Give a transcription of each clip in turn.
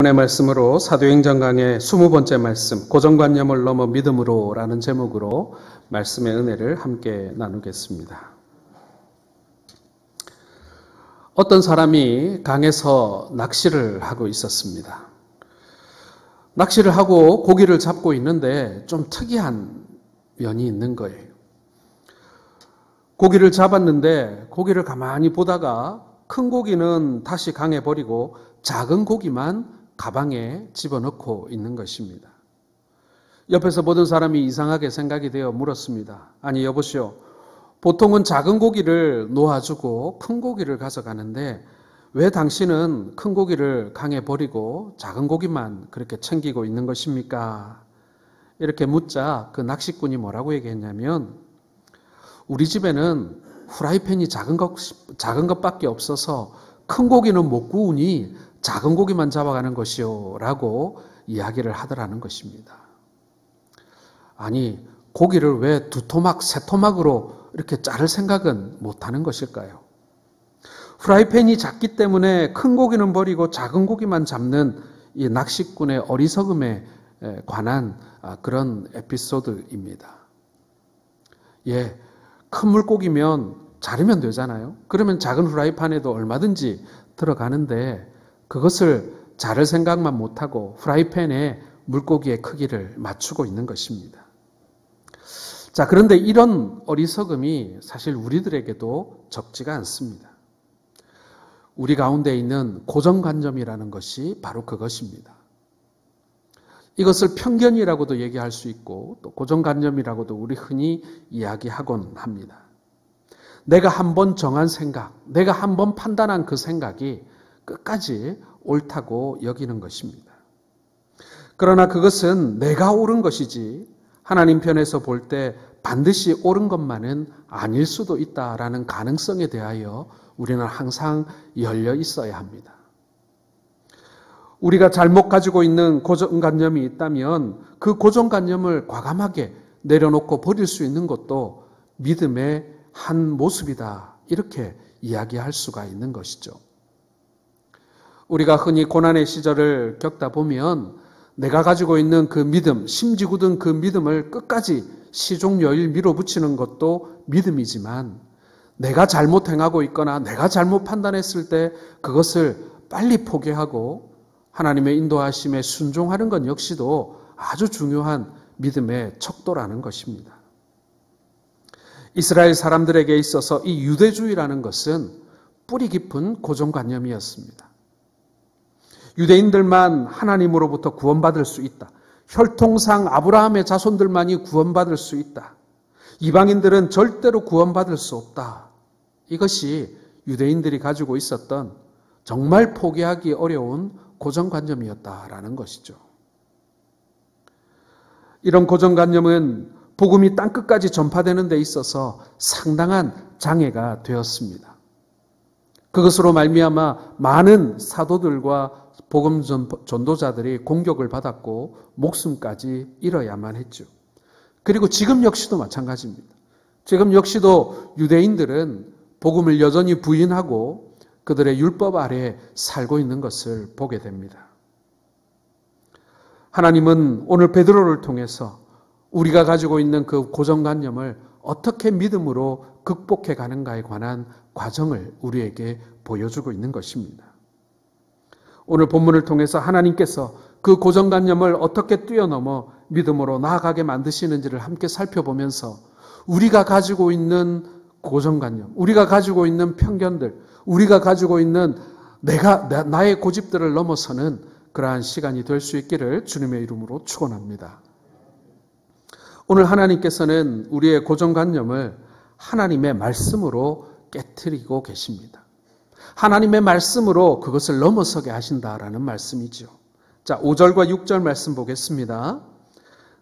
오늘의 말씀으로 사도행전 강의 20번째 말씀, 고정관념을 넘어 믿음으로 라는 제목으로 말씀의 은혜를 함께 나누겠습니다. 어떤 사람이 강에서 낚시를 하고 있었습니다. 낚시를 하고 고기를 잡고 있는데 좀 특이한 면이 있는 거예요. 고기를 잡았는데 고기를 가만히 보다가 큰 고기는 다시 강에 버리고 작은 고기만 가방에 집어넣고 있는 것입니다. 옆에서 보던 사람이 이상하게 생각이 되어 물었습니다. 아니 여보시오, 보통은 작은 고기를 놓아주고 큰 고기를 가져가는데 왜 당신은 큰 고기를 강에 버리고 작은 고기만 그렇게 챙기고 있는 것입니까? 이렇게 묻자 그 낚시꾼이 뭐라고 얘기했냐면, 우리 집에는 후라이팬이 작은 것밖에 없어서 큰 고기는 못 구우니 작은 고기만 잡아가는 것이요 라고 이야기를 하더라는 것입니다. 아니, 고기를 왜 두 토막, 세 토막으로 이렇게 자를 생각은 못하는 것일까요? 후라이팬이 작기 때문에 큰 고기는 버리고 작은 고기만 잡는 이 낚시꾼의 어리석음에 관한 그런 에피소드입니다. 예, 큰 물고기면 자르면 되잖아요. 그러면 작은 후라이팬에도 얼마든지 들어가는데 그것을 자를 생각만 못하고 후라이팬에 물고기의 크기를 맞추고 있는 것입니다. 자, 그런데 이런 어리석음이 사실 우리들에게도 적지가 않습니다. 우리 가운데 있는 고정관념이라는 것이 바로 그것입니다. 이것을 편견이라고도 얘기할 수 있고 또 고정관념이라고도 우리 흔히 이야기하곤 합니다. 내가 한번 정한 생각, 내가 한번 판단한 그 생각이 끝까지 옳다고 여기는 것입니다. 그러나 그것은 내가 옳은 것이지 하나님 편에서 볼 때 반드시 옳은 것만은 아닐 수도 있다라는 가능성에 대하여 우리는 항상 열려 있어야 합니다. 우리가 잘못 가지고 있는 고정관념이 있다면 그 고정관념을 과감하게 내려놓고 버릴 수 있는 것도 믿음의 한 모습이다, 이렇게 이야기할 수가 있는 것이죠. 우리가 흔히 고난의 시절을 겪다 보면 내가 가지고 있는 그 믿음, 심지 굳은 그 믿음을 끝까지 시종여일 밀어붙이는 것도 믿음이지만, 내가 잘못 행하고 있거나 내가 잘못 판단했을 때 그것을 빨리 포기하고 하나님의 인도하심에 순종하는 것 역시도 아주 중요한 믿음의 척도라는 것입니다. 이스라엘 사람들에게 있어서 이 유대주의라는 것은 뿌리 깊은 고정관념이었습니다. 유대인들만 하나님으로부터 구원받을 수 있다. 혈통상 아브라함의 자손들만이 구원받을 수 있다. 이방인들은 절대로 구원받을 수 없다. 이것이 유대인들이 가지고 있었던 정말 포기하기 어려운 고정관념이었다라는 것이죠. 이런 고정관념은 복음이 땅끝까지 전파되는 데 있어서 상당한 장애가 되었습니다. 그것으로 말미암아 많은 사도들과 복음 전도자들이 공격을 받았고 목숨까지 잃어야만 했죠. 그리고 지금 역시도 마찬가지입니다. 지금 역시도 유대인들은 복음을 여전히 부인하고 그들의 율법 아래에 살고 있는 것을 보게 됩니다. 하나님은 오늘 베드로를 통해서 우리가 가지고 있는 그 고정관념을 어떻게 믿음으로 극복해 가는가에 관한 과정을 우리에게 보여주고 있는 것입니다. 오늘 본문을 통해서 하나님께서 그 고정관념을 어떻게 뛰어넘어 믿음으로 나아가게 만드시는지를 함께 살펴보면서 우리가 가지고 있는 고정관념, 우리가 가지고 있는 편견들, 우리가 가지고 있는 나의 고집들을 넘어서는 그러한 시간이 될 수 있기를 주님의 이름으로 축원합니다. 오늘 하나님께서는 우리의 고정관념을 하나님의 말씀으로 깨트리고 계십니다. 하나님의 말씀으로 그것을 넘어서게 하신다라는 말씀이죠. 자, 5절과 6절 말씀 보겠습니다.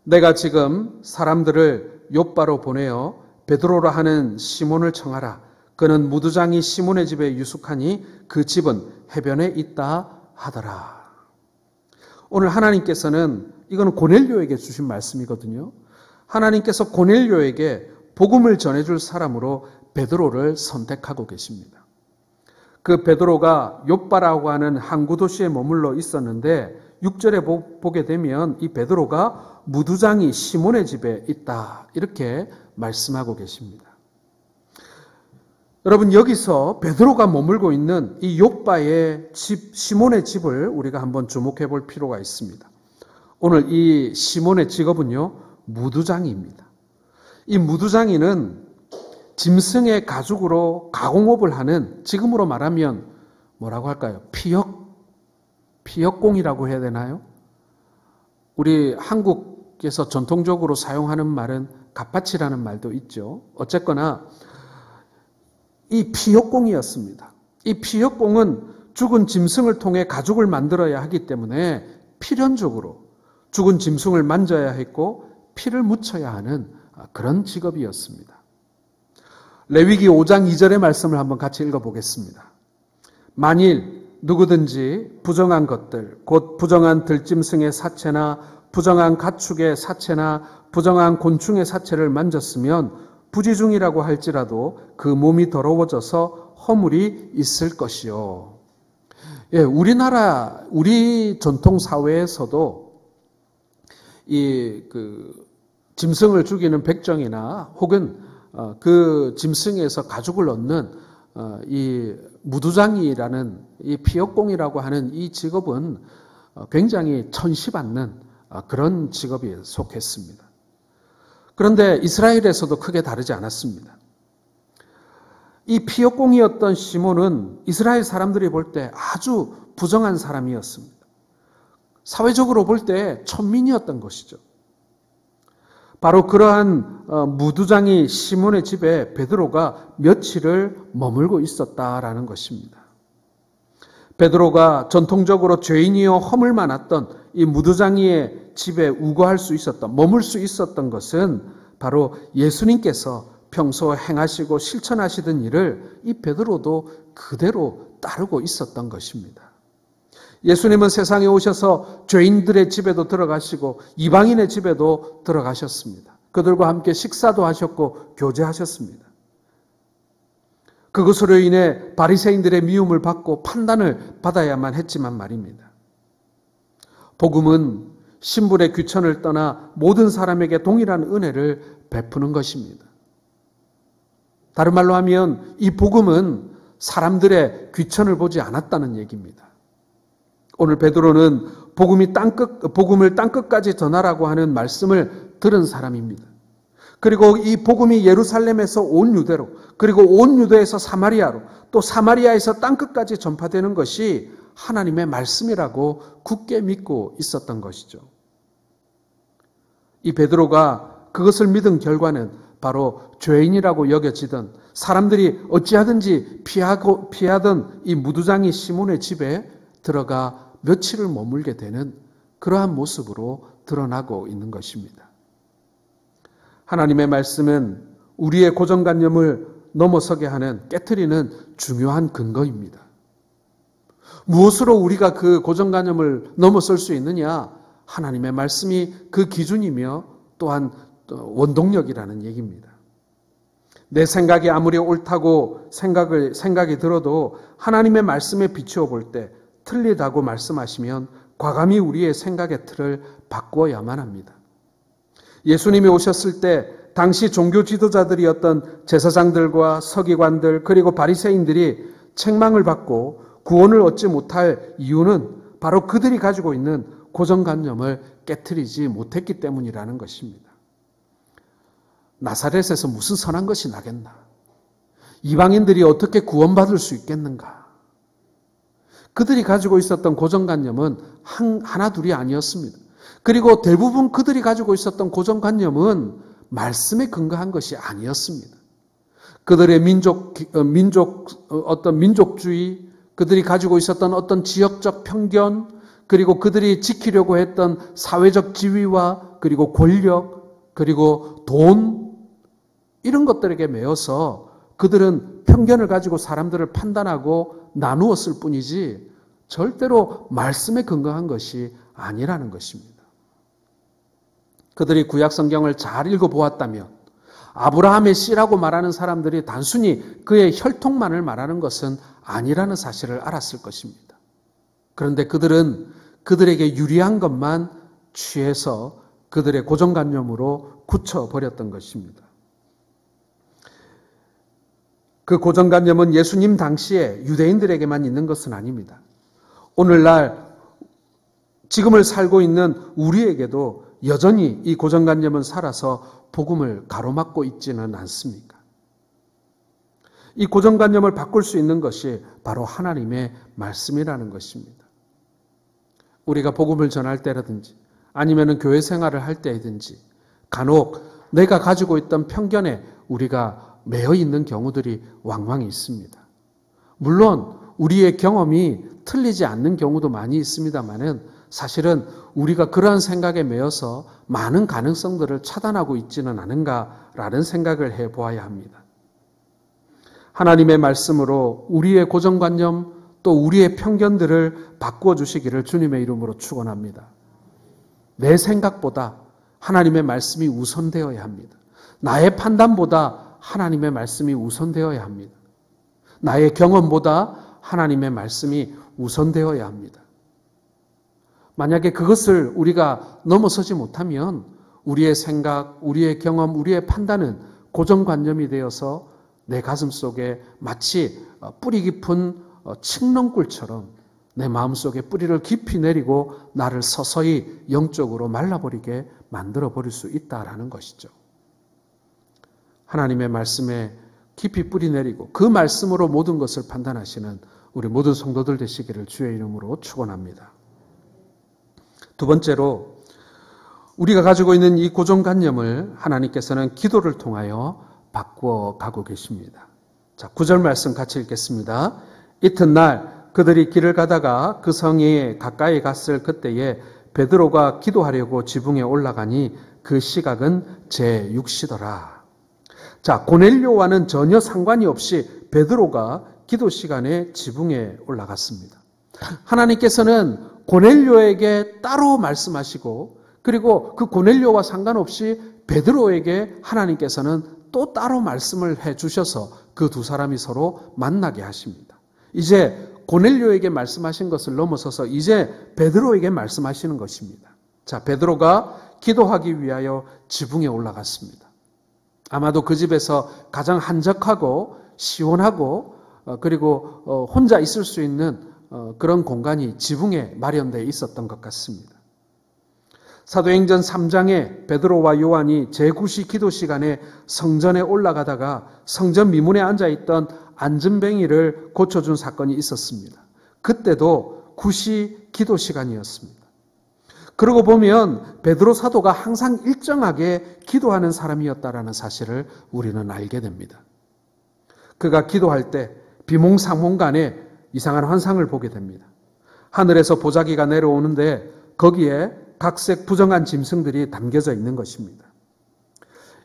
내가 지금 사람들을 욥바로 보내어 베드로라 하는 시몬을 청하라. 그는 무두장이 시몬의 집에 유숙하니 그 집은 해변에 있다 하더라. 오늘 하나님께서는, 이건 고넬료에게 주신 말씀이거든요. 하나님께서 고넬료에게 복음을 전해줄 사람으로 베드로를 선택하고 계십니다. 그 베드로가 욥바라고 하는 항구 도시에 머물러 있었는데 6절에 보게 되면 이 베드로가 무두장이 시몬의 집에 있다 이렇게 말씀하고 계십니다. 여러분, 여기서 베드로가 머물고 있는 이 욥바의 집, 시몬의 집을 우리가 한번 주목해 볼 필요가 있습니다. 오늘 이 시몬의 직업은요, 무두장이입니다. 이 무두장이는 짐승의 가죽으로 가공업을 하는, 지금으로 말하면 뭐라고 할까요? 피역공이라고 해야 되나요? 우리 한국에서 전통적으로 사용하는 말은 갓바치라는 말도 있죠. 어쨌거나 이 피역공이었습니다. 이 피역공은 죽은 짐승을 통해 가죽을 만들어야 하기 때문에 필연적으로 죽은 짐승을 만져야 했고 피를 묻혀야 하는 그런 직업이었습니다. 레위기 5장 2절의 말씀을 한번 같이 읽어보겠습니다. 만일 누구든지 부정한 것들, 곧 부정한 들짐승의 사체나 부정한 가축의 사체나 부정한 곤충의 사체를 만졌으면 부지중이라고 할지라도 그 몸이 더러워져서 허물이 있을 것이요. 예, 우리 전통 사회에서도 짐승을 죽이는 백정이나 혹은 그 짐승에서 가죽을 얻는 이 무두장이라는 이 피역공이라고 하는 이 직업은 굉장히 천시받는 그런 직업에 속했습니다. 그런데 이스라엘에서도 크게 다르지 않았습니다. 이 피역공이었던 시몬은 이스라엘 사람들이 볼 때 아주 부정한 사람이었습니다. 사회적으로 볼 때 천민이었던 것이죠. 바로 그러한 무두장이 시몬의 집에 베드로가 며칠을 머물고 있었다라는 것입니다. 베드로가 전통적으로 죄인이요 허물 많았던 이 무두장이의 집에 우거할 수 있었던, 머물 수 있었던 것은 바로 예수님께서 평소 행하시고 실천하시던 일을 이 베드로도 그대로 따르고 있었던 것입니다. 예수님은 세상에 오셔서 죄인들의 집에도 들어가시고 이방인의 집에도 들어가셨습니다. 그들과 함께 식사도 하셨고 교제하셨습니다. 그것으로 인해 바리새인들의 미움을 받고 판단을 받아야만 했지만 말입니다. 복음은 신분의 귀천을 떠나 모든 사람에게 동일한 은혜를 베푸는 것입니다. 다른 말로 하면 이 복음은 사람들의 귀천을 보지 않았다는 얘기입니다. 오늘 베드로는 복음을 땅끝까지 전하라고 하는 말씀을 들은 사람입니다. 그리고 이 복음이 예루살렘에서 온 유대로, 그리고 온 유대에서 사마리아로, 또 사마리아에서 땅끝까지 전파되는 것이 하나님의 말씀이라고 굳게 믿고 있었던 것이죠. 이 베드로가 그것을 믿은 결과는 바로 죄인이라고 여겨지던, 사람들이 어찌하든지 피하던 이 무두장이 시몬의 집에 들어가 며칠을 머물게 되는 그러한 모습으로 드러나고 있는 것입니다. 하나님의 말씀은 우리의 고정관념을 넘어서게 하는, 깨트리는 중요한 근거입니다. 무엇으로 우리가 그 고정관념을 넘어설 수 있느냐? 하나님의 말씀이 그 기준이며 또한 원동력이라는 얘기입니다. 내 생각이 아무리 옳다고 생각이 들어도 하나님의 말씀에 비추어 볼 때 틀리다고 말씀하시면 과감히 우리의 생각의 틀을 바꾸어야만 합니다. 예수님이 오셨을 때 당시 종교 지도자들이었던 제사장들과 서기관들 그리고 바리새인들이 책망을 받고 구원을 얻지 못할 이유는 바로 그들이 가지고 있는 고정관념을 깨트리지 못했기 때문이라는 것입니다. 나사렛에서 무슨 선한 것이 나겠나? 이방인들이 어떻게 구원받을 수 있겠는가? 그들이 가지고 있었던 고정관념은 하나 둘이 아니었습니다. 그리고 대부분 그들이 가지고 있었던 고정관념은 말씀에 근거한 것이 아니었습니다. 그들의 민족주의, 그들이 가지고 있었던 어떤 지역적 편견, 그리고 그들이 지키려고 했던 사회적 지위와 그리고 권력, 그리고 돈, 이런 것들에게 매여서 그들은 편견을 가지고 사람들을 판단하고 나누었을 뿐이지 절대로 말씀에 근거한 것이 아니라는 것입니다. 그들이 구약 성경을 잘 읽어보았다면 아브라함의 씨라고 말하는 사람들이 단순히 그의 혈통만을 말하는 것은 아니라는 사실을 알았을 것입니다. 그런데 그들은 그들에게 유리한 것만 취해서 그들의 고정관념으로 굳혀버렸던 것입니다. 그 고정관념은 예수님 당시에 유대인들에게만 있는 것은 아닙니다. 오늘날 지금을 살고 있는 우리에게도 여전히 이 고정관념은 살아서 복음을 가로막고 있지는 않습니까? 이 고정관념을 바꿀 수 있는 것이 바로 하나님의 말씀이라는 것입니다. 우리가 복음을 전할 때라든지 아니면 교회 생활을 할 때이든지 간혹 내가 가지고 있던 편견에 우리가 매여 있는 경우들이 왕왕 있습니다. 물론 우리의 경험이 틀리지 않는 경우도 많이 있습니다만은 사실은 우리가 그러한 생각에 매여서 많은 가능성들을 차단하고 있지는 않은가라는 생각을 해보아야 합니다. 하나님의 말씀으로 우리의 고정관념 또 우리의 편견들을 바꾸어 주시기를 주님의 이름으로 축원합니다. 내 생각보다 하나님의 말씀이 우선되어야 합니다. 나의 판단보다 하나님의 말씀이 우선되어야 합니다. 나의 경험보다 하나님의 말씀이 우선되어야 합니다. 만약에 그것을 우리가 넘어서지 못하면 우리의 생각, 우리의 경험, 우리의 판단은 고정관념이 되어서 내 가슴 속에 마치 뿌리 깊은 칡렁꿀처럼 내 마음속에 뿌리를 깊이 내리고 나를 서서히 영적으로 말라버리게 만들어버릴 수 있다라는 것이죠. 하나님의 말씀에 깊이 뿌리 내리고 그 말씀으로 모든 것을 판단하시는 우리 모든 성도들 되시기를 주의 이름으로 축원합니다. 두 번째로 우리가 가지고 있는 이 고정관념을 하나님께서는 기도를 통하여 바꾸어 가고 계십니다. 자, 9절 말씀 같이 읽겠습니다. 이튿날 그들이 길을 가다가 그 성에 가까이 갔을 그때에 베드로가 기도하려고 지붕에 올라가니 그 시각은 제6시더라. 자, 고넬료와는 전혀 상관이 없이 베드로가 기도 시간에 지붕에 올라갔습니다. 하나님께서는 고넬료에게 따로 말씀하시고 그리고 그 고넬료와 상관없이 베드로에게 하나님께서는 또 따로 말씀을 해 주셔서 그 두 사람이 서로 만나게 하십니다. 이제 고넬료에게 말씀하신 것을 넘어서서 이제 베드로에게 말씀하시는 것입니다. 자, 베드로가 기도하기 위하여 지붕에 올라갔습니다. 아마도 그 집에서 가장 한적하고 시원하고 그리고 혼자 있을 수 있는 그런 공간이 지붕에 마련되어 있었던 것 같습니다. 사도행전 3장에 베드로와 요한이 제9시 기도 시간에 성전에 올라가다가 성전 미문에 앉아있던 안전뱅이를 고쳐준 사건이 있었습니다. 그때도 9시 기도 시간이었습니다. 그러고 보면 베드로 사도가 항상 일정하게 기도하는 사람이었다라는 사실을 우리는 알게 됩니다. 그가 기도할 때 비몽사몽간에 이상한 환상을 보게 됩니다. 하늘에서 보자기가 내려오는데 거기에 각색 부정한 짐승들이 담겨져 있는 것입니다.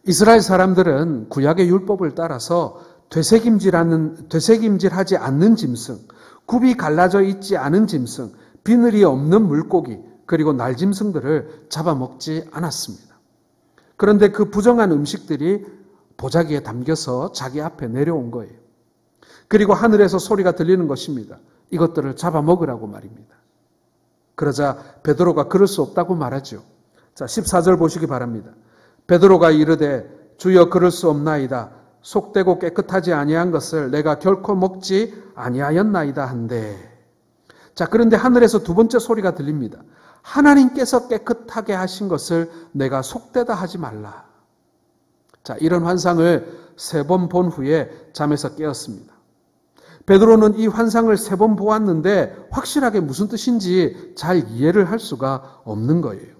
이스라엘 사람들은 구약의 율법을 따라서 되새김질하지 않는 짐승, 굽이 갈라져 있지 않은 짐승, 비늘이 없는 물고기, 그리고 날짐승들을 잡아먹지 않았습니다. 그런데 그 부정한 음식들이 보자기에 담겨서 자기 앞에 내려온 거예요. 그리고 하늘에서 소리가 들리는 것입니다. 이것들을 잡아먹으라고 말입니다. 그러자 베드로가 그럴 수 없다고 말하죠. 자, 14절 보시기 바랍니다. 베드로가 이르되 주여 그럴 수 없나이다. 속되고 깨끗하지 아니한 것을 내가 결코 먹지 아니하였나이다 한데. 자, 그런데 하늘에서 두 번째 소리가 들립니다. 하나님께서 깨끗하게 하신 것을 내가 속되다 하지 말라. 자, 이런 환상을 3번 본 후에 잠에서 깨었습니다. 베드로는 이 환상을 3번 보았는데 확실하게 무슨 뜻인지 잘 이해를 할 수가 없는 거예요.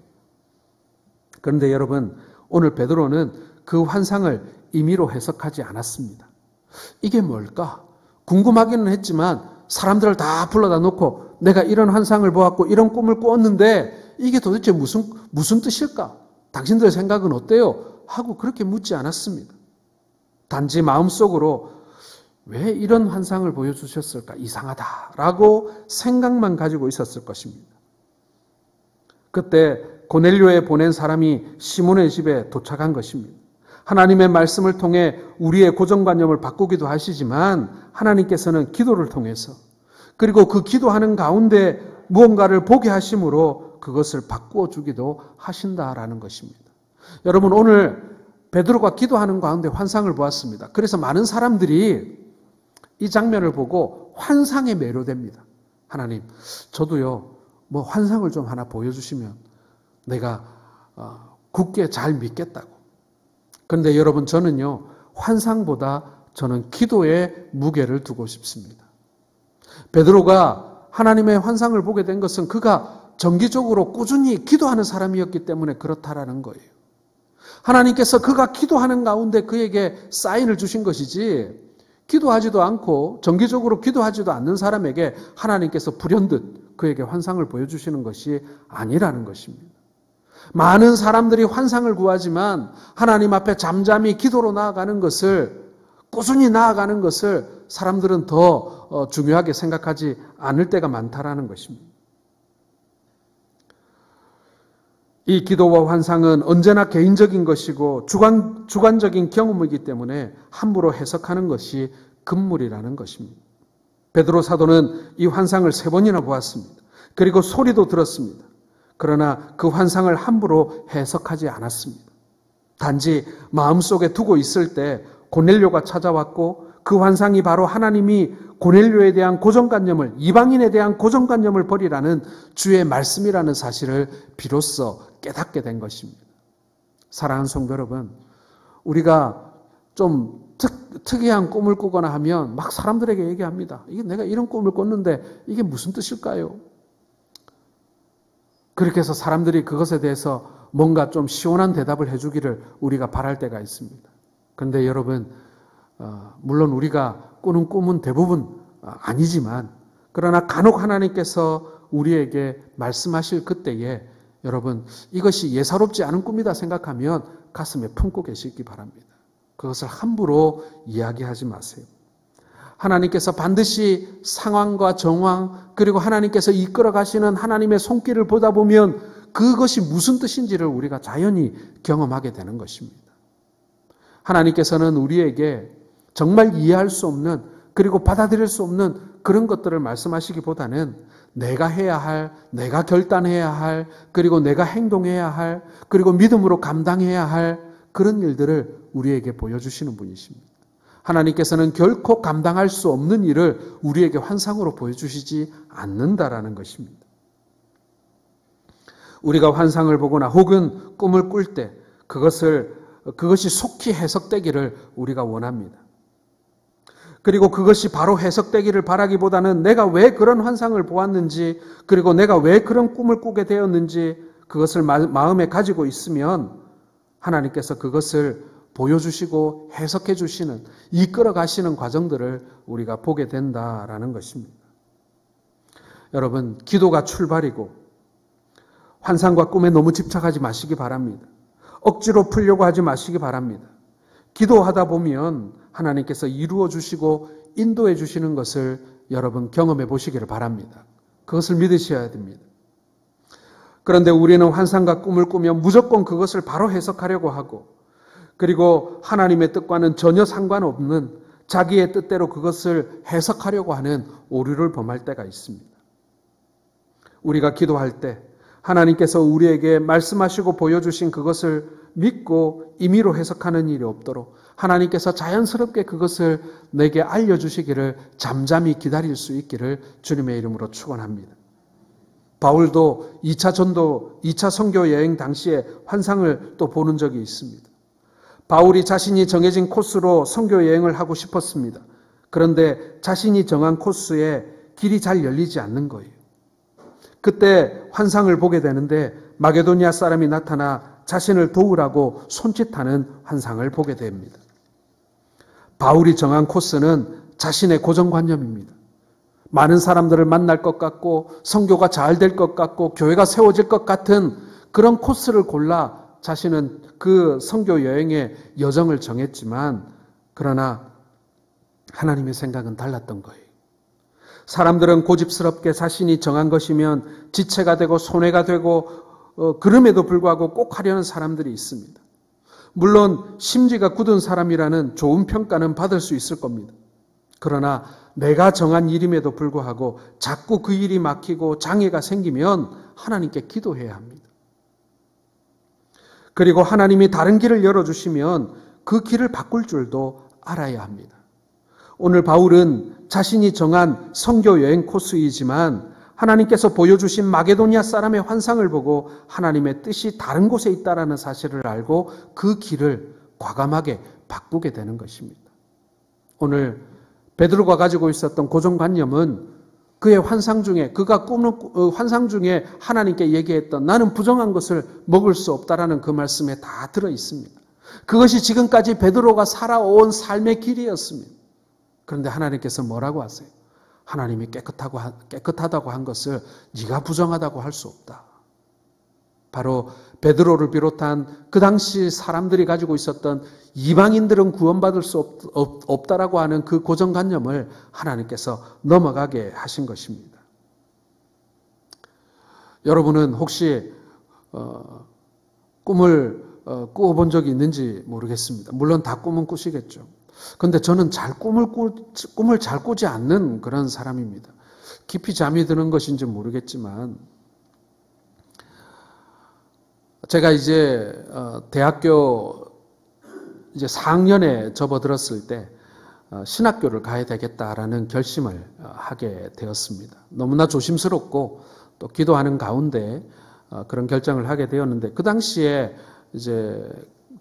그런데 여러분, 오늘 베드로는 그 환상을 임의로 해석하지 않았습니다. 이게 뭘까? 궁금하기는 했지만 사람들을 다 불러다 놓고 내가 이런 환상을 보았고 이런 꿈을 꾸었는데 이게 도대체 무슨 뜻일까? 당신들의 생각은 어때요? 하고 그렇게 묻지 않았습니다. 단지 마음속으로 왜 이런 환상을 보여주셨을까? 이상하다라고 생각만 가지고 있었을 것입니다. 그때 고넬료에 보낸 사람이 시몬의 집에 도착한 것입니다. 하나님의 말씀을 통해 우리의 고정관념을 바꾸기도 하시지만 하나님께서는 기도를 통해서 그리고 그 기도하는 가운데 무언가를 보게 하심으로 그것을 바꾸어 주기도 하신다라는 것입니다. 여러분, 오늘 베드로가 기도하는 가운데 환상을 보았습니다. 그래서 많은 사람들이 이 장면을 보고 환상에 매료됩니다. 하나님, 저도요, 환상을 좀 하나 보여주시면 내가 굳게 잘 믿겠다고. 그런데 여러분, 저는요, 환상보다 저는 기도에 무게를 두고 싶습니다. 베드로가 하나님의 환상을 보게 된 것은 그가 정기적으로 꾸준히 기도하는 사람이었기 때문에 그렇다라는 거예요. 하나님께서 그가 기도하는 가운데 그에게 사인을 주신 것이지, 기도하지도 않고 정기적으로 기도하지도 않는 사람에게 하나님께서 불현듯 그에게 환상을 보여주시는 것이 아니라는 것입니다. 많은 사람들이 환상을 구하지만 하나님 앞에 잠잠히 기도로 나아가는 것을, 꾸준히 나아가는 것을 사람들은 더 중요하게 생각하지 않을 때가 많다라는 것입니다. 이 기도와 환상은 언제나 개인적인 것이고 주관적인 경험이기 때문에 함부로 해석하는 것이 금물이라는 것입니다. 베드로 사도는 이 환상을 3번이나 보았습니다. 그리고 소리도 들었습니다. 그러나 그 환상을 함부로 해석하지 않았습니다. 단지 마음속에 두고 있을 때 고넬료가 찾아왔고 그 환상이 바로 하나님이 고넬료에 대한 고정관념을, 이방인에 대한 고정관념을 버리라는 주의 말씀이라는 사실을 비로소 깨닫게 된 것입니다. 사랑하는 성도 여러분, 우리가 좀 특이한 꿈을 꾸거나 하면 막 사람들에게 얘기합니다. 이게 내가 이런 꿈을 꿨는데 이게 무슨 뜻일까요? 그렇게 해서 사람들이 그것에 대해서 뭔가 좀 시원한 대답을 해주기를 우리가 바랄 때가 있습니다. 그런데 여러분, 물론 우리가 꾸는 꿈은 대부분 아니지만, 그러나 간혹 하나님께서 우리에게 말씀하실 그때에 여러분, 이것이 예사롭지 않은 꿈이다 생각하면 가슴에 품고 계시기 바랍니다. 그것을 함부로 이야기하지 마세요. 하나님께서 반드시 상황과 정황, 그리고 하나님께서 이끌어 가시는 하나님의 손길을 보다 보면 그것이 무슨 뜻인지를 우리가 자연히 경험하게 되는 것입니다. 하나님께서는 우리에게 정말 이해할 수 없는, 그리고 받아들일 수 없는 그런 것들을 말씀하시기보다는 내가 해야 할, 내가 결단해야 할, 그리고 내가 행동해야 할, 그리고 믿음으로 감당해야 할 그런 일들을 우리에게 보여주시는 분이십니다. 하나님께서는 결코 감당할 수 없는 일을 우리에게 환상으로 보여주시지 않는다라는 것입니다. 우리가 환상을 보거나 혹은 꿈을 꿀 때 그것이 속히 해석되기를 우리가 원합니다. 그리고 그것이 바로 해석되기를 바라기보다는 내가 왜 그런 환상을 보았는지, 그리고 내가 왜 그런 꿈을 꾸게 되었는지 그것을 마음에 가지고 있으면 하나님께서 그것을 보여주시고 해석해 주시는, 이끌어 가시는 과정들을 우리가 보게 된다라는 것입니다. 여러분, 기도가 출발이고 환상과 꿈에 너무 집착하지 마시기 바랍니다. 억지로 풀려고 하지 마시기 바랍니다. 기도하다 보면 하나님께서 이루어 주시고 인도해 주시는 것을 여러분 경험해 보시기를 바랍니다. 그것을 믿으셔야 됩니다. 그런데 우리는 환상과 꿈을 꾸며 무조건 그것을 바로 해석하려고 하고, 그리고 하나님의 뜻과는 전혀 상관없는 자기의 뜻대로 그것을 해석하려고 하는 오류를 범할 때가 있습니다. 우리가 기도할 때 하나님께서 우리에게 말씀하시고 보여주신 그것을 믿고 임의로 해석하는 일이 없도록 하나님께서 자연스럽게 그것을 내게 알려주시기를 잠잠히 기다릴 수 있기를 주님의 이름으로 축원합니다. 바울도 2차 선교 여행 당시에 환상을 또 보는 적이 있습니다. 바울이 자신이 정해진 코스로 선교 여행을 하고 싶었습니다. 그런데 자신이 정한 코스에 길이 잘 열리지 않는 거예요. 그때 환상을 보게 되는데 마게도니아 사람이 나타나 자신을 도우라고 손짓하는 환상을 보게 됩니다. 바울이 정한 코스는 자신의 고정관념입니다. 많은 사람들을 만날 것 같고 선교가 잘 될 것 같고 교회가 세워질 것 같은 그런 코스를 골라 자신은 그 선교 여행의 여정을 정했지만, 그러나 하나님의 생각은 달랐던 거예요. 사람들은 고집스럽게 자신이 정한 것이면 지체가 되고 손해가 되고 그럼에도 불구하고 꼭 하려는 사람들이 있습니다. 물론 심지가 굳은 사람이라는 좋은 평가는 받을 수 있을 겁니다. 그러나 내가 정한 일임에도 불구하고 자꾸 그 일이 막히고 장애가 생기면 하나님께 기도해야 합니다. 그리고 하나님이 다른 길을 열어주시면 그 길을 바꿀 줄도 알아야 합니다. 오늘 바울은 자신이 정한 선교 여행 코스이지만 하나님께서 보여주신 마게도니아 사람의 환상을 보고 하나님의 뜻이 다른 곳에 있다는 사실을 알고 그 길을 과감하게 바꾸게 되는 것입니다. 오늘 베드로가 가지고 있었던 고정관념은 그의 환상 중에 그가 꾸는 환상 중에 하나님께 얘기했던 나는 부정한 것을 먹을 수 없다라는 그 말씀에 다 들어 있습니다. 그것이 지금까지 베드로가 살아온 삶의 길이었습니다. 그런데 하나님께서 뭐라고 하세요? 하나님이 깨끗하다고 한 것을 네가 부정하다고 할 수 없다. 바로 베드로를 비롯한 그 당시 사람들이 가지고 있었던 이방인들은 구원받을 수 없다라고 하는 그 고정관념을 하나님께서 넘어가게 하신 것입니다. 여러분은 혹시 꿈을 꾸어본 적이 있는지 모르겠습니다. 물론 다 꿈은 꾸시겠죠. 그런데 저는 꿈을 잘 꾸지 않는 그런 사람입니다. 깊이 잠이 드는 것인지 모르겠지만 제가 이제 대학교 이제 4학년에 접어들었을 때 신학교를 가야 되겠다라는 결심을 하게 되었습니다. 너무나 조심스럽고 또 기도하는 가운데 그런 결정을 하게 되었는데 그 당시에 이제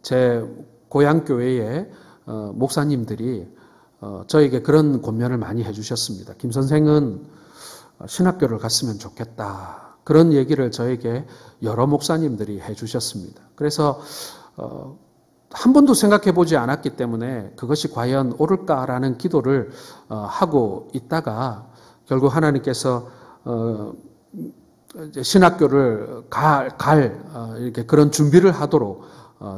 제 고향 교회에 목사님들이 저에게 그런 권면을 많이 해주셨습니다. 김 선생은 신학교를 갔으면 좋겠다. 그런 얘기를 저에게 여러 목사님들이 해주셨습니다. 그래서 한 번도 생각해 보지 않았기 때문에 그것이 과연 옳을까라는 기도를 하고 있다가 결국 하나님께서 신학교를 이렇게 그런 준비를 하도록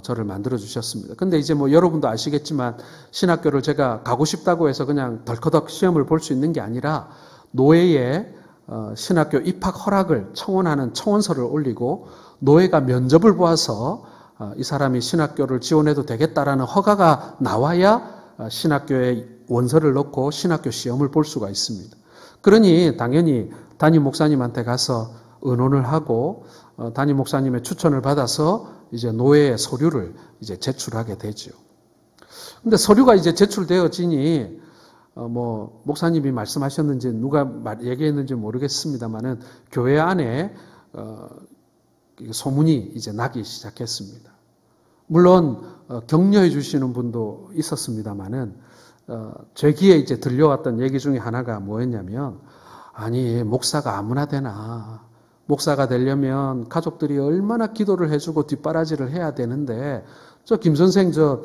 저를 만들어 주셨습니다. 근데 이제 뭐 여러분도 아시겠지만 신학교를 제가 가고 싶다고 해서 그냥 덜커덕 시험을 볼 수 있는 게 아니라 노회에 신학교 입학 허락을 청원하는 청원서를 올리고 노회가 면접을 보아서 이 사람이 신학교를 지원해도 되겠다라는 허가가 나와야 신학교에 원서를 넣고 신학교 시험을 볼 수가 있습니다. 그러니 당연히 담임 목사님한테 가서 의논을 하고 담임 목사님의 추천을 받아서 이제 노회에 서류를 이제 제출하게 되죠. 근데 서류가 이제 제출되어지니 뭐 목사님이 말씀하셨는지 누가 얘기했는지 모르겠습니다만은 교회 안에 소문이 이제 나기 시작했습니다. 물론 격려해 주시는 분도 있었습니다만은 제 귀에 이제 들려왔던 얘기 중에 하나가 뭐였냐면 아니 목사가 아무나 되나 목사가 되려면 가족들이 얼마나 기도를 해주고 뒷바라지를 해야 되는데 저 김 선생 저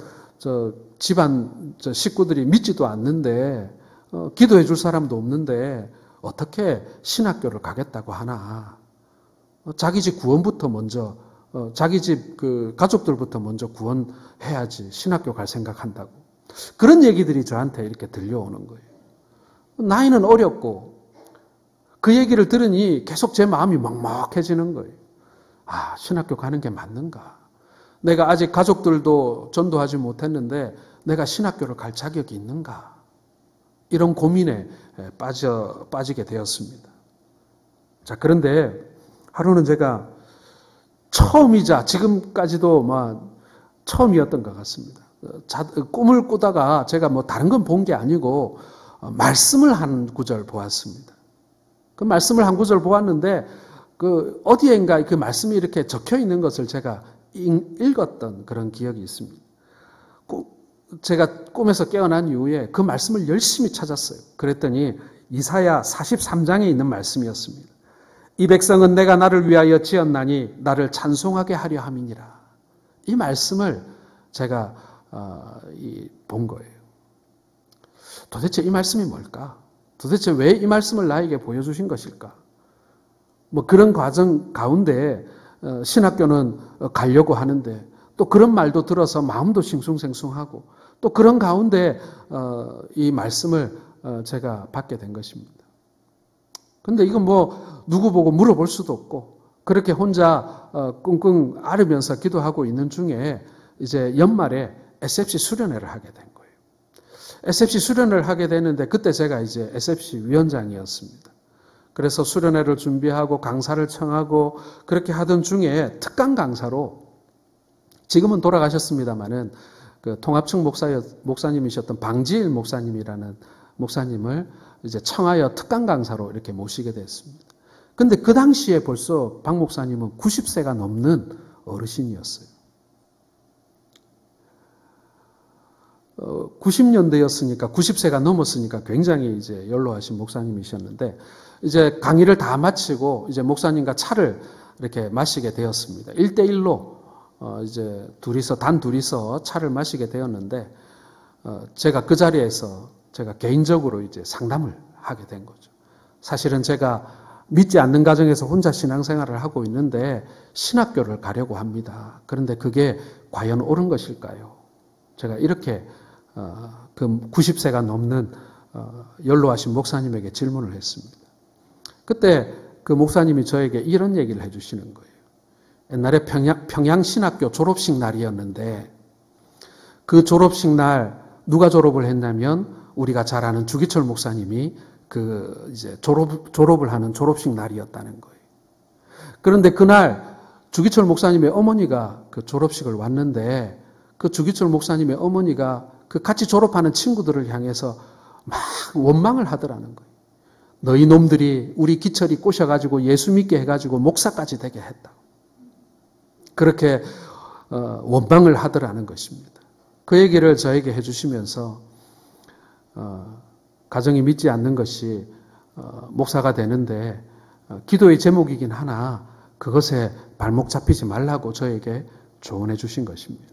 집안 식구들이 믿지도 않는데 기도해 줄 사람도 없는데 어떻게 신학교를 가겠다고 하나. 자기 집 구원부터 먼저 자기 집 그 가족들부터 먼저 구원해야지 신학교 갈 생각한다고. 그런 얘기들이 저한테 이렇게 들려오는 거예요. 나이는 어렸고 그 얘기를 들으니 계속 제 마음이 먹먹해지는 거예요. 아, 신학교 가는 게 맞는가? 내가 아직 가족들도 전도하지 못했는데 내가 신학교를 갈 자격이 있는가? 이런 고민에 빠지게 되었습니다. 자, 그런데 하루는 제가 처음이자 지금까지도 처음이었던 것 같습니다. 꿈을 꾸다가 제가 뭐 다른 건 본 게 아니고 말씀을 한 구절 보았습니다. 그 말씀을 한 구절 보았는데 그 어디엔가 그 말씀이 이렇게 적혀 있는 것을 제가 읽었던 그런 기억이 있습니다. 제가 꿈에서 깨어난 이후에 그 말씀을 열심히 찾았어요. 그랬더니 이사야 43장에 있는 말씀이었습니다. 이 백성은 내가 나를 위하여 지었나니 나를 찬송하게 하려 함이니라. 이 말씀을 제가 본 거예요. 도대체 이 말씀이 뭘까? 도대체 왜 이 말씀을 나에게 보여주신 것일까? 뭐 그런 과정 가운데 신학교는 가려고 하는데 또 그런 말도 들어서 마음도 싱숭생숭하고 또 그런 가운데 이 말씀을 제가 받게 된 것입니다. 근데 이건 뭐 누구 보고 물어볼 수도 없고 그렇게 혼자 끙끙 앓으면서 기도하고 있는 중에 이제 연말에 SFC 수련회를 하게 된 거예요. SFC 수련회를 하게 되는데 그때 제가 이제 SFC 위원장이었습니다. 그래서 수련회를 준비하고 강사를 청하고 그렇게 하던 중에 특강 강사로 지금은 돌아가셨습니다마는 그 통합청 목사님이셨던 방지일 목사님이라는 목사님을 이제 청하여 특강 강사로 이렇게 모시게 됐습니다. 근데 그 당시에 벌써 박 목사님은 90세가 넘는 어르신이었어요. 90년대였으니까 90세가 넘었으니까 굉장히 이제 연로하신 목사님이셨는데 이제 강의를 다 마치고 이제 목사님과 차를 이렇게 마시게 되었습니다. 1대1로 이제 단 둘이서 차를 마시게 되었는데 제가 그 자리에서 제가 개인적으로 이제 상담을 하게 된 거죠. 사실은 제가 믿지 않는 가정에서 혼자 신앙생활을 하고 있는데 신학교를 가려고 합니다. 그런데 그게 과연 옳은 것일까요? 제가 이렇게 그 90세가 넘는 연로하신 목사님에게 질문을 했습니다. 그때 그 목사님이 저에게 이런 얘기를 해주시는 거예요. 옛날에 평양신학교 졸업식 날이었는데 그 졸업식 날 누가 졸업을 했냐면 우리가 잘 아는 주기철 목사님이 그 이제 졸업을 하는 졸업식 날이었다는 거예요. 그런데 그날 주기철 목사님의 어머니가 그 졸업식을 왔는데 그 주기철 목사님의 어머니가 그 같이 졸업하는 친구들을 향해서 막 원망을 하더라는 거예요. 너희 놈들이 우리 기철이 꼬셔가지고 예수 믿게 해가지고 목사까지 되게 했다. 그렇게 원망을 하더라는 것입니다. 그 얘기를 저에게 해주시면서 가정이 믿지 않는 것이 목사가 되는데 기도의 제목이긴 하나 그것에 발목 잡히지 말라고 저에게 조언해 주신 것입니다.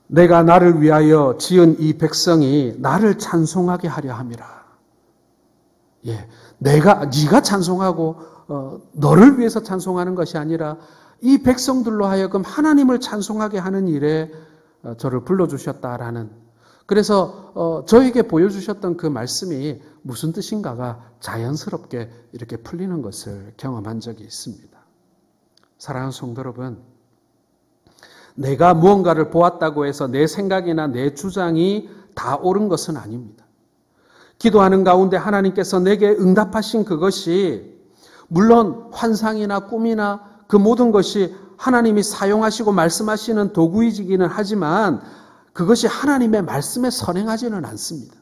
내가 나를 위하여 지은 이 백성이 나를 찬송하게 하려 함이라. 예, 네가 찬송하고 너를 위해서 찬송하는 것이 아니라 이 백성들로 하여금 하나님을 찬송하게 하는 일에 저를 불러주셨다라는, 그래서 저에게 보여주셨던 그 말씀이 무슨 뜻인가가 자연스럽게 이렇게 풀리는 것을 경험한 적이 있습니다. 사랑하는 성도 여러분, 내가 무언가를 보았다고 해서 내 생각이나 내 주장이 다 옳은 것은 아닙니다. 기도하는 가운데 하나님께서 내게 응답하신 그것이 물론 환상이나 꿈이나 그 모든 것이 하나님이 사용하시고 말씀하시는 도구이기는 하지만 그것이 하나님의 말씀에 선행하지는 않습니다.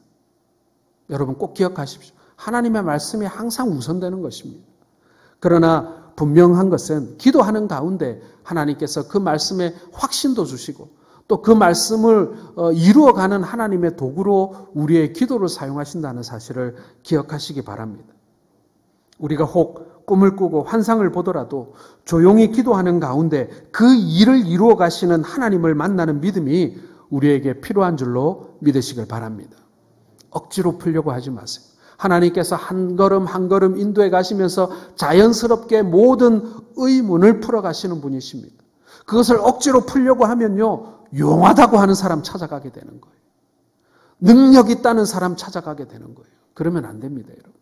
여러분 꼭 기억하십시오. 하나님의 말씀이 항상 우선되는 것입니다. 그러나 분명한 것은 기도하는 가운데 하나님께서 그 말씀에 확신도 주시고 또 그 말씀을 이루어가는 하나님의 도구로 우리의 기도를 사용하신다는 사실을 기억하시기 바랍니다. 우리가 혹 꿈을 꾸고 환상을 보더라도 조용히 기도하는 가운데 그 일을 이루어 가시는 하나님을 만나는 믿음이 우리에게 필요한 줄로 믿으시길 바랍니다. 억지로 풀려고 하지 마세요. 하나님께서 한 걸음 한 걸음 인도해 가시면서 자연스럽게 모든 의문을 풀어 가시는 분이십니다. 그것을 억지로 풀려고 하면요, 용하다고 하는 사람 찾아가게 되는 거예요. 능력 있다는 사람 찾아가게 되는 거예요. 그러면 안 됩니다, 여러분.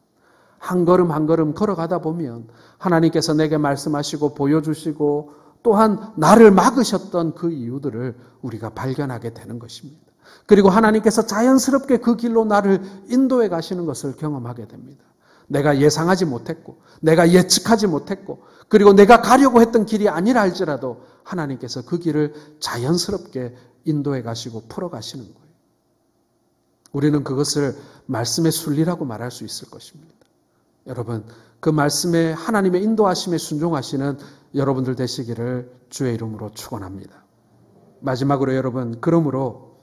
한 걸음 한 걸음 걸어가다 보면 하나님께서 내게 말씀하시고 보여주시고 또한 나를 막으셨던 그 이유들을 우리가 발견하게 되는 것입니다. 그리고 하나님께서 자연스럽게 그 길로 나를 인도해 가시는 것을 경험하게 됩니다. 내가 예상하지 못했고 내가 예측하지 못했고 그리고 내가 가려고 했던 길이 아니라 할지라도 하나님께서 그 길을 자연스럽게 인도해 가시고 풀어 가시는 거예요. 우리는 그것을 말씀의 순리라고 말할 수 있을 것입니다. 여러분, 그 말씀에 하나님의 인도하심에 순종하시는 여러분들 되시기를 주의 이름으로 축원합니다. 마지막으로 여러분, 그러므로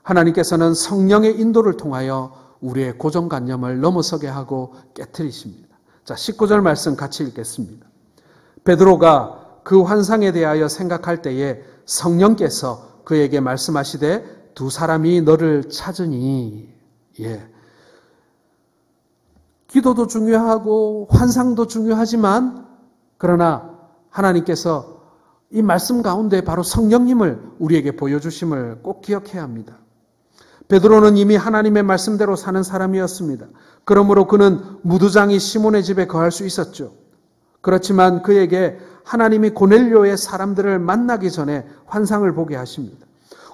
하나님께서는 성령의 인도를 통하여 우리의 고정관념을 넘어서게 하고 깨트리십니다. 자, 19절 말씀 같이 읽겠습니다. 베드로가 그 환상에 대하여 생각할 때에 성령께서 그에게 말씀하시되 두 사람이 너를 찾으니. 예. 기도도 중요하고 환상도 중요하지만 그러나 하나님께서 이 말씀 가운데 바로 성령님을 우리에게 보여주심을 꼭 기억해야 합니다. 베드로는 이미 하나님의 말씀대로 사는 사람이었습니다. 그러므로 그는 무두장이 시몬의 집에 거할 수 있었죠. 그렇지만 그에게 하나님이 고넬료의 사람들을 만나기 전에 환상을 보게 하십니다.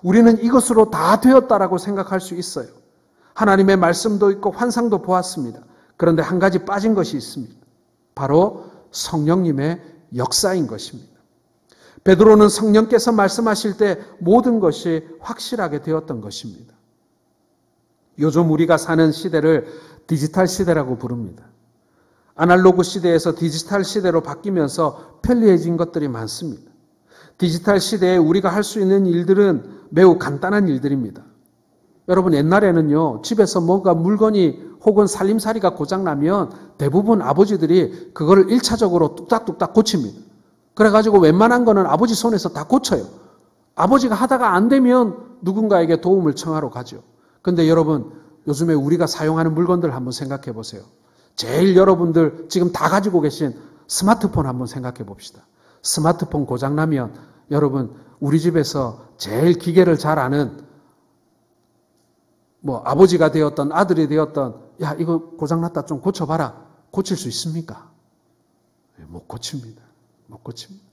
우리는 이것으로 다 되었다라고 생각할 수 있어요. 하나님의 말씀도 있고 환상도 보았습니다. 그런데 한 가지 빠진 것이 있습니다. 바로 성령님의 역사인 것입니다. 베드로는 성령께서 말씀하실 때 모든 것이 확실하게 되었던 것입니다. 요즘 우리가 사는 시대를 디지털 시대라고 부릅니다. 아날로그 시대에서 디지털 시대로 바뀌면서 편리해진 것들이 많습니다. 디지털 시대에 우리가 할 수 있는 일들은 매우 간단한 일들입니다. 여러분, 옛날에는요, 집에서 뭔가 물건이 혹은 살림살이가 고장나면 대부분 아버지들이 그거를 1차적으로 뚝딱뚝딱 고칩니다. 그래가지고 웬만한 거는 아버지 손에서 다 고쳐요. 아버지가 하다가 안 되면 누군가에게 도움을 청하러 가죠. 근데 여러분, 요즘에 우리가 사용하는 물건들 한번 생각해 보세요. 제일 여러분들 지금 다 가지고 계신 스마트폰 한번 생각해 봅시다. 스마트폰 고장나면 여러분, 우리 집에서 제일 기계를 잘 아는 아버지가 되었던 아들이 되었던, 야, 이거 고장났다 좀 고쳐봐라. 고칠 수 있습니까? 못 고칩니다. 못 고칩니다.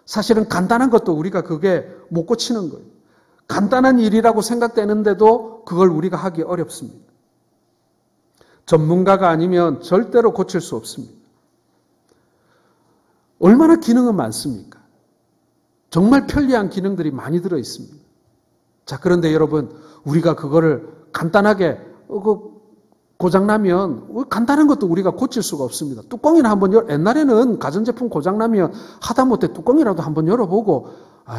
사실은 간단한 것도 우리가 그게 못 고치는 거예요. 간단한 일이라고 생각되는데도 그걸 우리가 하기 어렵습니다. 전문가가 아니면 절대로 고칠 수 없습니다. 얼마나 기능은 많습니까? 정말 편리한 기능들이 많이 들어 있습니다. 자, 그런데 여러분, 우리가 그거를 간단하게 고장나면 간단한 것도 우리가 고칠 수가 없습니다. 뚜껑이나 한번 옛날에는 가전제품 고장나면 하다못해 뚜껑이라도 한번 열어보고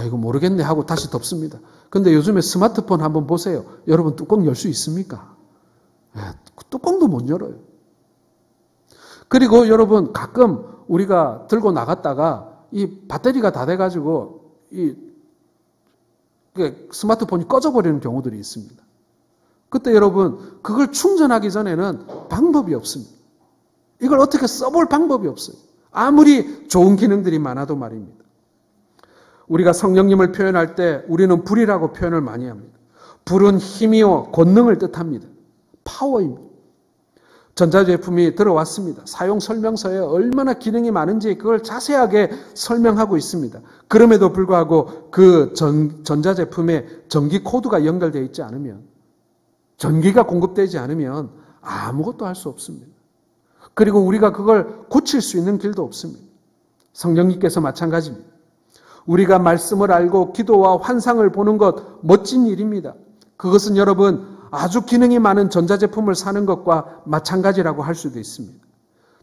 이거 모르겠네 하고 다시 덮습니다. 근데 요즘에 스마트폰 한번 보세요. 여러분, 뚜껑 열 수 있습니까? 뚜껑도 못 열어요. 그리고 여러분, 가끔 우리가 들고 나갔다가 이 배터리가 다 돼가지고 이 스마트폰이 꺼져버리는 경우들이 있습니다. 그때 여러분, 그걸 충전하기 전에는 방법이 없습니다. 이걸 어떻게 써볼 방법이 없어요. 아무리 좋은 기능들이 많아도 말입니다. 우리가 성령님을 표현할 때 우리는 불이라고 표현을 많이 합니다. 불은 힘이요 권능을 뜻합니다. 파워입니다. 전자제품이 들어왔습니다. 사용 설명서에 얼마나 기능이 많은지 그걸 자세하게 설명하고 있습니다. 그럼에도 불구하고 그 전자제품에 전기 코드가 연결되어 있지 않으면, 전기가 공급되지 않으면 아무것도 할 수 없습니다. 그리고 우리가 그걸 고칠 수 있는 길도 없습니다. 성령님께서 마찬가지입니다. 우리가 말씀을 알고 기도와 환상을 보는 것 멋진 일입니다. 그것은 여러분, 아주 기능이 많은 전자제품을 사는 것과 마찬가지라고 할 수도 있습니다.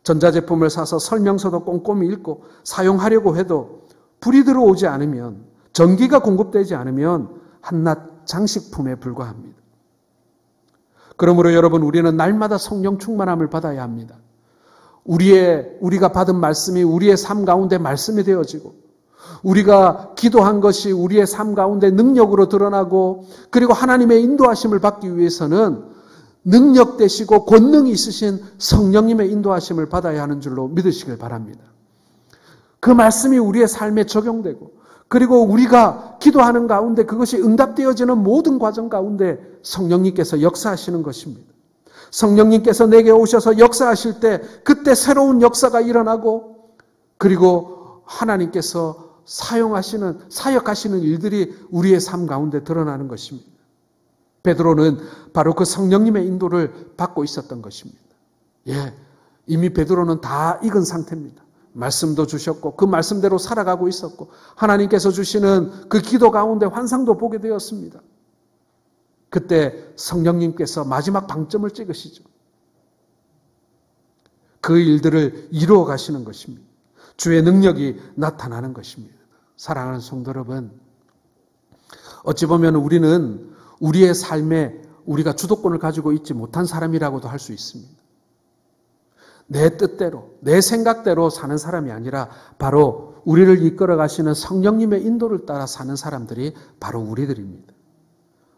전자제품을 사서 설명서도 꼼꼼히 읽고 사용하려고 해도 불이 들어오지 않으면, 전기가 공급되지 않으면 한낱 장식품에 불과합니다. 그러므로 여러분, 우리는 날마다 성령 충만함을 받아야 합니다. 우리가 받은 말씀이 우리의 삶 가운데 말씀이 되어지고, 우리가 기도한 것이 우리의 삶 가운데 능력으로 드러나고, 그리고 하나님의 인도하심을 받기 위해서는 능력 되시고 권능이 있으신 성령님의 인도하심을 받아야 하는 줄로 믿으시길 바랍니다. 그 말씀이 우리의 삶에 적용되고, 그리고 우리가 기도하는 가운데 그것이 응답되어지는 모든 과정 가운데 성령님께서 역사하시는 것입니다. 성령님께서 내게 오셔서 역사하실 때 그때 새로운 역사가 일어나고, 그리고 하나님께서 사역하시는 일들이 우리의 삶 가운데 드러나는 것입니다. 베드로는 바로 그 성령님의 인도를 받고 있었던 것입니다. 이미 베드로는 다 익은 상태입니다. 말씀도 주셨고 그 말씀대로 살아가고 있었고, 하나님께서 주시는 그 기도 가운데 환상도 보게 되었습니다. 그때 성령님께서 마지막 방점을 찍으시죠. 그 일들을 이루어 가시는 것입니다. 주의 능력이 나타나는 것입니다. 사랑하는 성도 여러분, 어찌 보면 우리는 우리의 삶에 우리가 주도권을 가지고 있지 못한 사람이라고도 할 수 있습니다. 내 뜻대로, 내 생각대로 사는 사람이 아니라 바로 우리를 이끌어 가시는 성령님의 인도를 따라 사는 사람들이 바로 우리들입니다.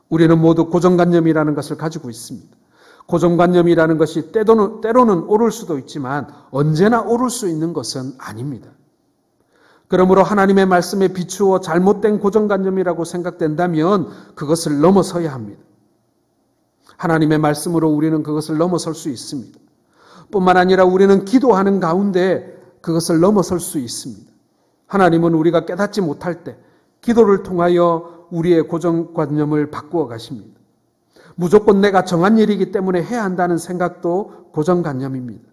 우리는 모두 고정관념이라는 것을 가지고 있습니다. 고정관념이라는 것이 때로는 옳을 수도 있지만 언제나 옳을 수 있는 것은 아닙니다. 그러므로 하나님의 말씀에 비추어 잘못된 고정관념이라고 생각된다면 그것을 넘어서야 합니다. 하나님의 말씀으로 우리는 그것을 넘어설 수 있습니다. 뿐만 아니라 우리는 기도하는 가운데 그것을 넘어설 수 있습니다. 하나님은 우리가 깨닫지 못할 때 기도를 통하여 우리의 고정관념을 바꾸어 가십니다. 무조건 내가 정한 일이기 때문에 해야 한다는 생각도 고정관념입니다.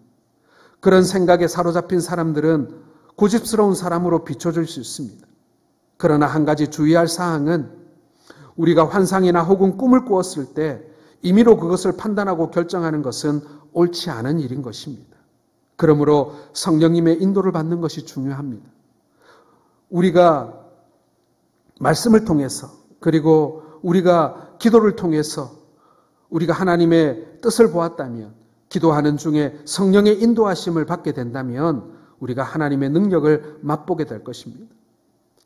그런 생각에 사로잡힌 사람들은 고집스러운 사람으로 비춰질 수 있습니다. 그러나 한 가지 주의할 사항은 우리가 환상이나 혹은 꿈을 꾸었을 때 임의로 그것을 판단하고 결정하는 것은 옳지 않은 일인 것입니다. 그러므로 성령님의 인도를 받는 것이 중요합니다. 우리가 말씀을 통해서 그리고 우리가 기도를 통해서 우리가 하나님의 뜻을 보았다면 기도하는 중에 성령의 인도하심을 받게 된다면 우리가 하나님의 능력을 맛보게 될 것입니다.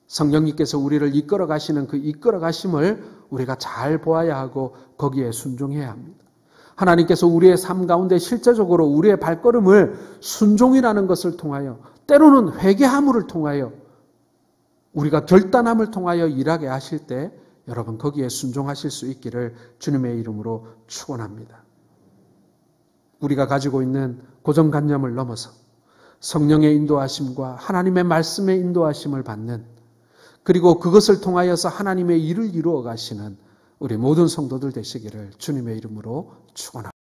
성령님께서 우리를 이끌어 가시는 그 이끌어 가심을 우리가 잘 보아야 하고 거기에 순종해야 합니다. 하나님께서 우리의 삶 가운데 실제적으로 우리의 발걸음을 순종이라는 것을 통하여 때로는 회개함을 통하여 우리가 결단함을 통하여 일하게 하실 때 여러분 거기에 순종하실 수 있기를 주님의 이름으로 축원합니다. 우리가 가지고 있는 고정관념을 넘어서 성령의 인도하심과 하나님의 말씀의 인도하심을 받는 그리고 그것을 통하여서 하나님의 일을 이루어 가시는 우리 모든 성도들 되시기를 주님의 이름으로 축원합니다.